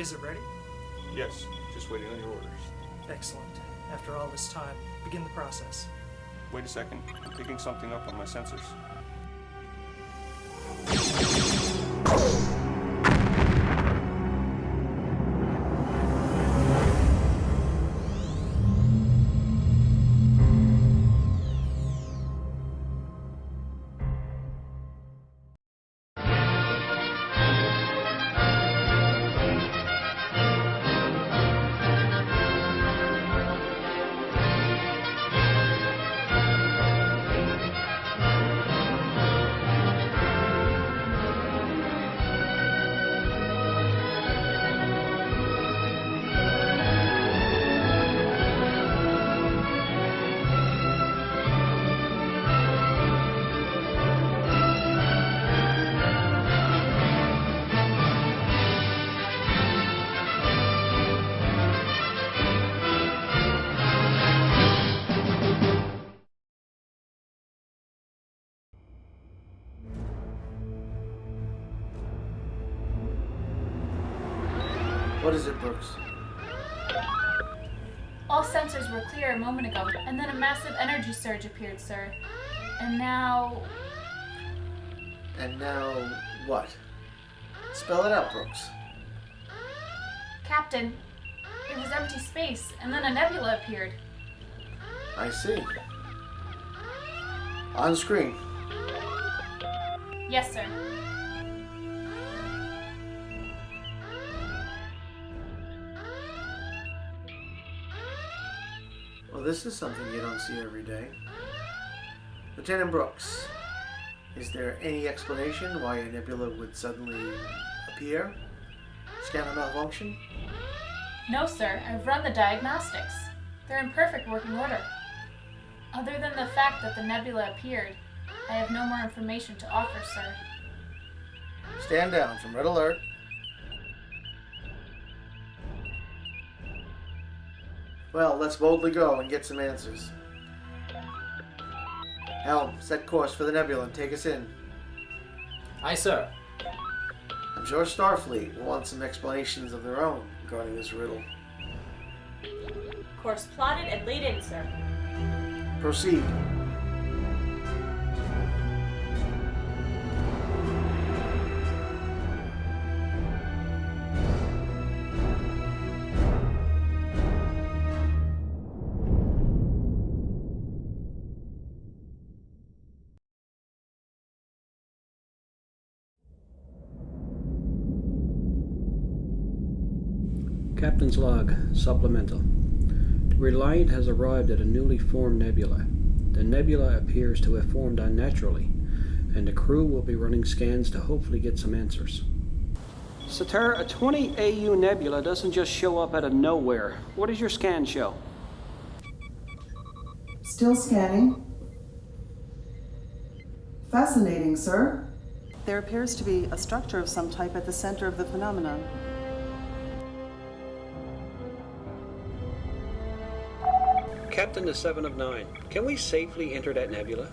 Is it ready? Yes, just waiting on your orders. Excellent. After all this time, begin the process. Wait a second, I'm picking something up on my sensors. What is it, Brooks? All sensors were clear a moment ago, and then a massive energy surge appeared, sir. And now... And now what? Spell it out, Brooks. Captain, it was empty space, and then a nebula appeared. I see. On screen. Yes, sir. Well, this is something you don't see every day. Lieutenant Brooks, is there any explanation why a nebula would suddenly appear? Scanner malfunction? No, sir. I've run the diagnostics. They're in perfect working order. Other than the fact that the nebula appeared, I have no more information to offer, sir. Stand down from red alert. Well, let's boldly go and get some answers. Helm, set course for the nebula and take us in. Aye, sir. I'm sure Starfleet will want some explanations of their own regarding this riddle. Course plotted and laid in, sir. Proceed. Captain's log, supplemental. Reliant has arrived at a newly formed nebula. The nebula appears to have formed unnaturally, and the crew will be running scans to hopefully get some answers. Satar, a 20 AU nebula doesn't just show up out of nowhere. What does your scan show? Still scanning. Fascinating, sir. There appears to be a structure of some type at the center of the phenomenon. Captain to 7 of 9. Can we safely enter that nebula?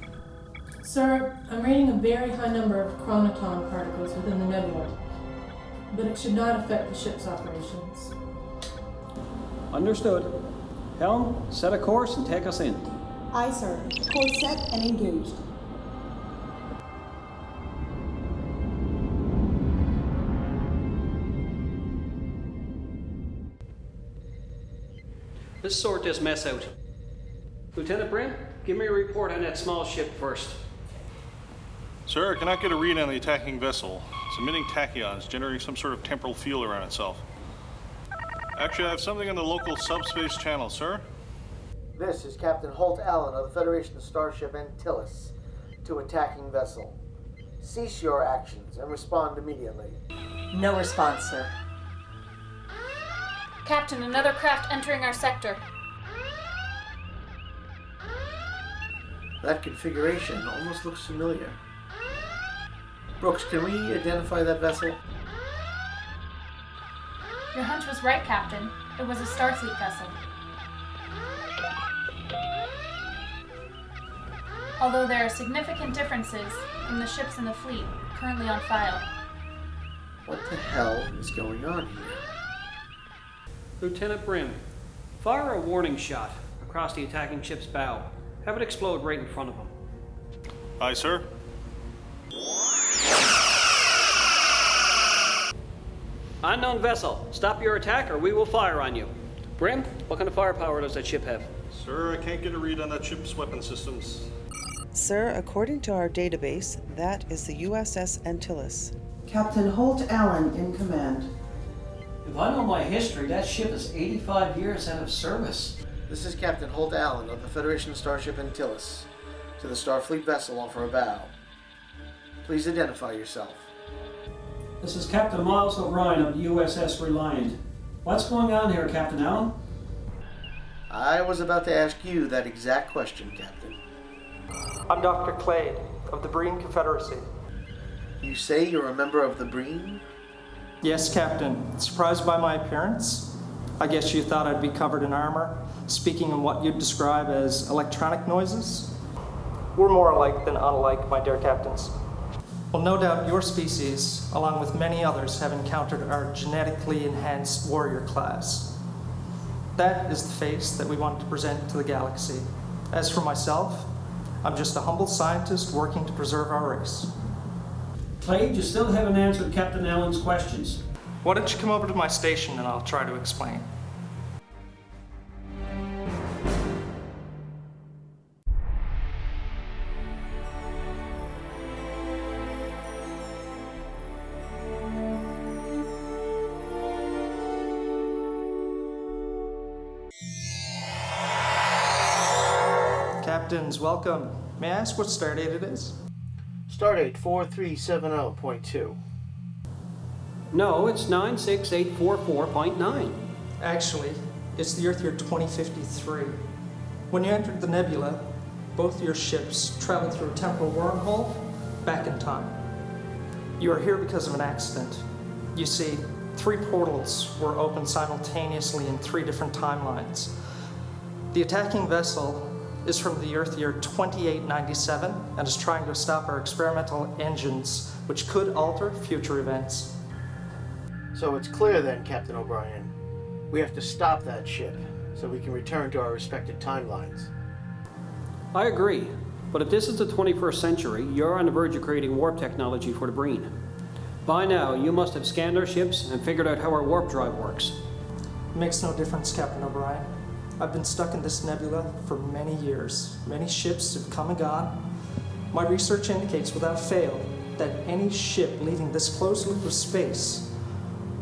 Sir, I'm reading a very high number of chronoton particles within the nebula, but it should not affect the ship's operations. Understood. Helm, set a course and take us in. Aye, sir. Course set and engaged. Let's sort this mess out. Lieutenant Brent, give me a report on that small ship first. Sir, I cannot get a read on the attacking vessel. It's emitting tachyons, generating some sort of temporal field around itself. Actually, I have something on the local subspace channel, sir. This is Captain Holt Allen of the Federation Starship Antilles to attacking vessel. Cease your actions and respond immediately. No response, sir. Captain, another craft entering our sector. That configuration almost looks familiar. Brooks, can we identify that vessel? Your hunch was right, Captain. It was a Starfleet vessel. Although there are significant differences from the ships in the fleet currently on file. What the hell is going on here? Lieutenant Brim, fire a warning shot across the attacking ship's bow. Have it explode right in front of them. Aye, sir. Unknown vessel, stop your attack or we will fire on you. Brim, what kind of firepower does that ship have? Sir, I can't get a read on that ship's weapon systems. Sir, according to our database, that is the USS Antilles. Captain Holt Allen in command. If I know my history, that ship is 85 years out of service. This is Captain Holt Allen of the Federation Starship Antilles. To the Starfleet vessel offer a bow. Please identify yourself. This is Captain Miles O'Brien of the USS Reliant. What's going on here, Captain Allen? I was about to ask you that exact question, Captain. I'm Dr. Clade of the Breen Confederacy. You say you're a member of the Breen? Yes, Captain. Surprised by my appearance? I guess you thought I'd be covered in armor, speaking in what you'd describe as electronic noises? We're more alike than unlike, my dear captains. Well, no doubt your species, along with many others, have encountered our genetically enhanced warrior class. That is the face that we wanted to present to the galaxy. As for myself, I'm just a humble scientist working to preserve our race. Clade, you still haven't answered Captain Allen's questions. Why don't you come over to my station and I'll try to explain. Captains, welcome. May I ask what stardate it is? Stardate 4370.2. No, it's 96844.9. Actually, it's the Earth year 2053. When you entered the nebula, both your ships traveled through a temporal wormhole back in time. You are here because of an accident. You see, 3 portals were opened simultaneously in 3 different timelines. The attacking vessel is from the Earth year 2897 and is trying to stop our experimental engines, which could alter future events. So it's clear then, Captain O'Brien. We have to stop that ship so we can return to our respective timelines. I agree, but if this is the 21st century, you're on the verge of creating warp technology for the Breen. By now, you must have scanned our ships and figured out how our warp drive works. It makes no difference, Captain O'Brien. I've been stuck in this nebula for many years. Many ships have come and gone. My research indicates without fail that any ship leaving this closed loop of space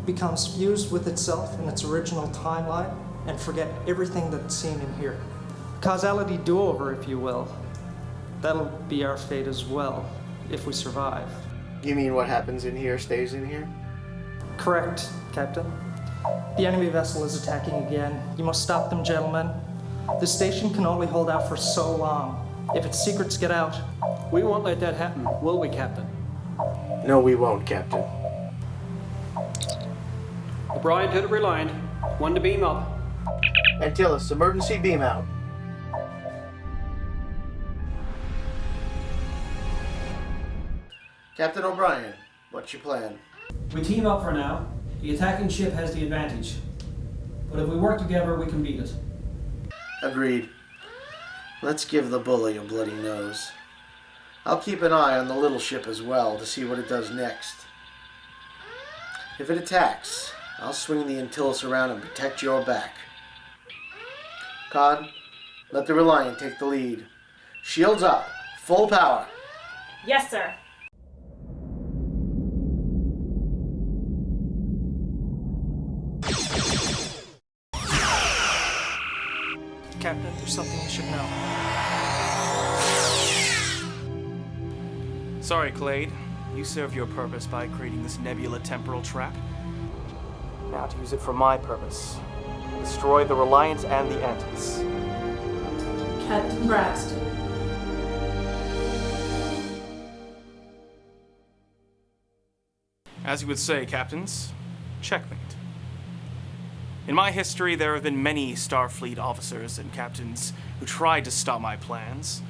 becomes fused with itself in its original timeline and forget everything that's seen in here. Causality do-over, if you will. That'll be our fate as well, if we survive. You mean what happens in here stays in here? Correct, Captain. The enemy vessel is attacking again. You must stop them, gentlemen. The station can only hold out for so long. If its secrets get out... We won't let that happen, will we, Captain? No, we won't, Captain. O'Brien to the Reliant. 1 to beam up. Antilles, emergency beam out. Captain O'Brien, what's your plan? We team up for now. The attacking ship has the advantage. But if we work together, we can beat it. Agreed. Let's give the bully a bloody nose. I'll keep an eye on the little ship as well to see what it does next. If it attacks, I'll swing the Antilles around and protect your back. Cod, let the Reliant take the lead. Shields up. Full power. Yes, sir. Captain, there's something you should know. Sorry, Clade. You serve your purpose by creating this nebula temporal trap. Now to use it for my purpose. Destroy the Reliant and the Antis. Captain Braxton. As you would say, captains, checkmate. In my history, there have been many Starfleet officers and captains who tried to stop my plans.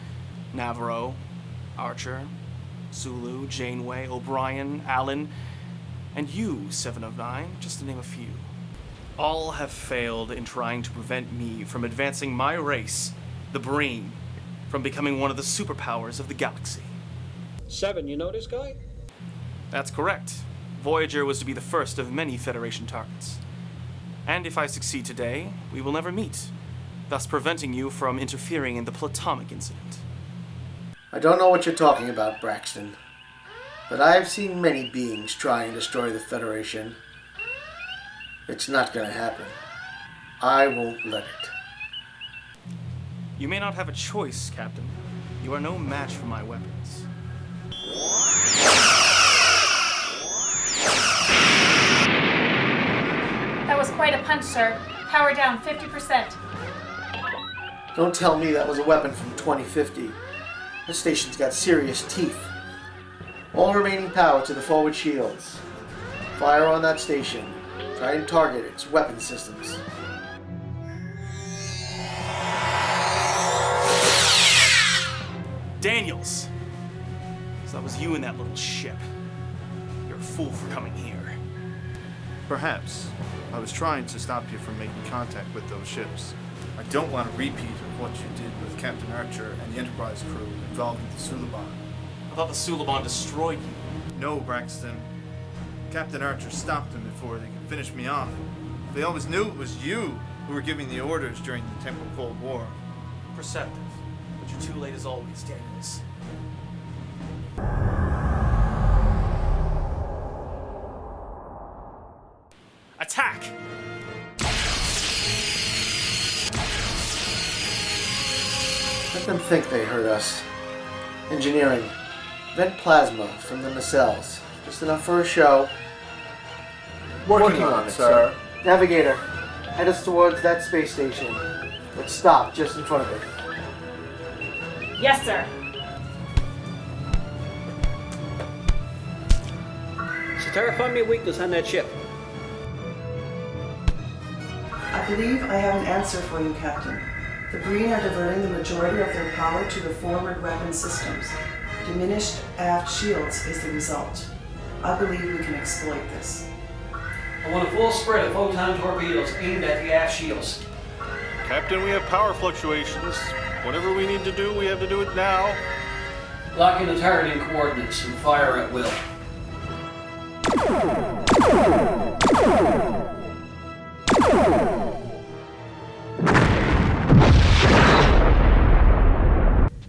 Navarro, Archer, Zulu, Janeway, O'Brien, Allen, and you, 709, just to name a few. All have failed in trying to prevent me from advancing my race, the Breen, from becoming one of the superpowers of the galaxy. 7, you know this guy? That's correct. Voyager was to be the first of many Federation targets. And if I succeed today, we will never meet, thus preventing you from interfering in the Platomic incident. I don't know what you're talking about, Braxton, but I've seen many beings try and destroy the Federation. It's not gonna happen. I won't let it. You may not have a choice, Captain. You are no match for my weapons. That was quite a punch, sir. Power down 50%. Don't tell me that was a weapon from 2050. This station's got serious teeth. All remaining power to the forward shields. Fire on that station. Try and target its weapon systems. Daniels! So that was you in that little ship. You're a fool for coming here. Perhaps. I was trying to stop you from making contact with those ships. I don't want a repeat of what you did with Captain Archer and the Enterprise crew involved with the Suliban. I thought the Suliban destroyed you. No, Braxton. Captain Archer stopped them before they could finish me off. They always knew it was you who were giving the orders during the Temporal Cold War. Perceptive. But you're too late as always, Daniels. Attack! Let them think they heard us. Engineering. Vent plasma from the nacelles. Just enough for a show. Working on it, sir. Navigator, head us towards that space station. Let's stop just in front of it. Yes, sir. Satara, find me a weakness on that ship. I believe I have an answer for you, Captain. The Breen are diverting the majority of their power to the forward weapon systems. Diminished aft shields is the result. I believe we can exploit this. I want a full spread of photon torpedoes aimed at the aft shields. Captain, we have power fluctuations. Whatever we need to do, we have to do it now. Lock in the targeting coordinates and fire at will.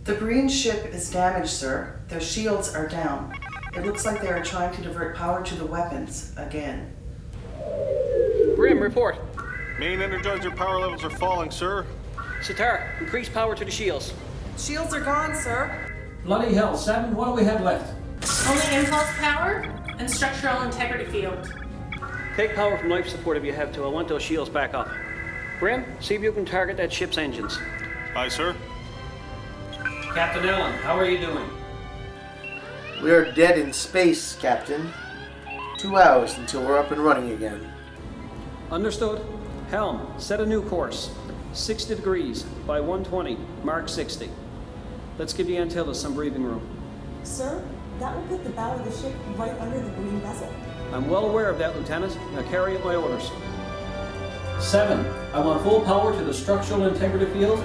The Breen ship is damaged, sir. Their shields are down. It looks like they are trying to divert power to the weapons again. Grim, report. Main energizer power levels are falling, sir. Satara, increase power to the shields. Shields are gone, sir. Bloody hell, 7, what do we have left? Only impulse power and structural integrity field. Take power from life support if you have to. I want those shields back up. Grim, see if you can target that ship's engines. Aye, sir. Captain Allen, how are you doing? We are dead in space, Captain. 2 hours until we're up and running again. Understood. Helm, set a new course. 60 degrees by 120, Mark 60. Let's give the Antilles some breathing room. Sir, that will put the bow of the ship right under the Breen vessel. I'm well aware of that, Lieutenant. Now carry out my orders. 7, I want full power to the structural integrity field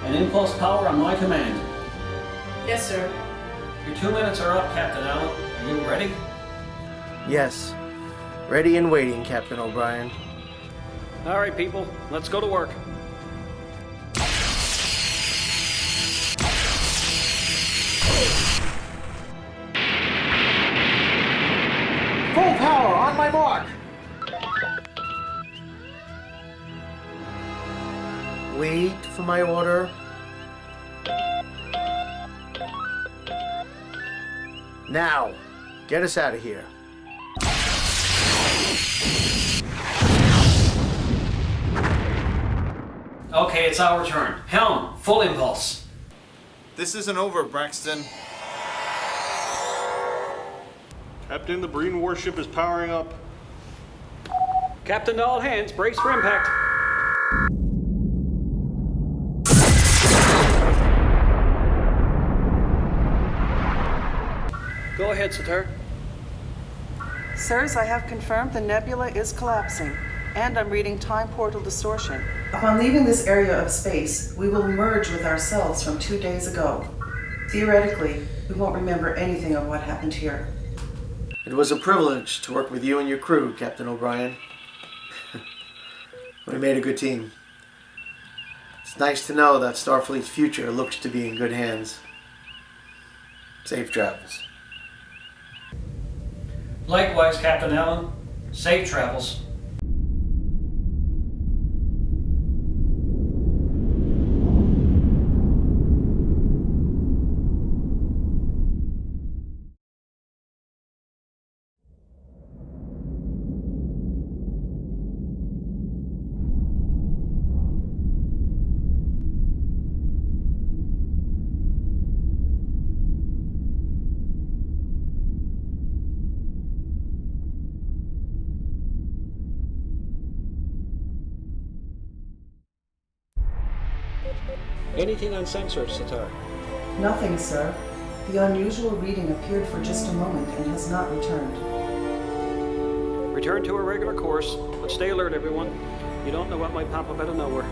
and impulse power on my command. Yes, sir. Your 2 minutes are up, Captain Allen. Are you ready? Yes. Ready and waiting, Captain O'Brien. All right, people, let's go to work. Full power, on my mark! Wait for my order. Now, get us out of here. Okay, it's our turn. Helm, full impulse. This isn't over, Braxton. Captain, the Breen warship is powering up. Captain to all hands, brace for impact. Go ahead, Satara. Sirs, I have confirmed the nebula is collapsing. And I'm reading time portal distortion. Upon leaving this area of space, we will merge with ourselves from 2 days ago. Theoretically, we won't remember anything of what happened here. It was a privilege to work with you and your crew, Captain O'Brien. We made a good team. It's nice to know that Starfleet's future looks to be in good hands. Safe travels. Likewise, Captain Allen. Safe travels. Anything on sensors, Sitar? Nothing, sir. The unusual reading appeared for just a moment and has not returned. Return to our regular course, but stay alert, everyone. You don't know what might pop up out of nowhere.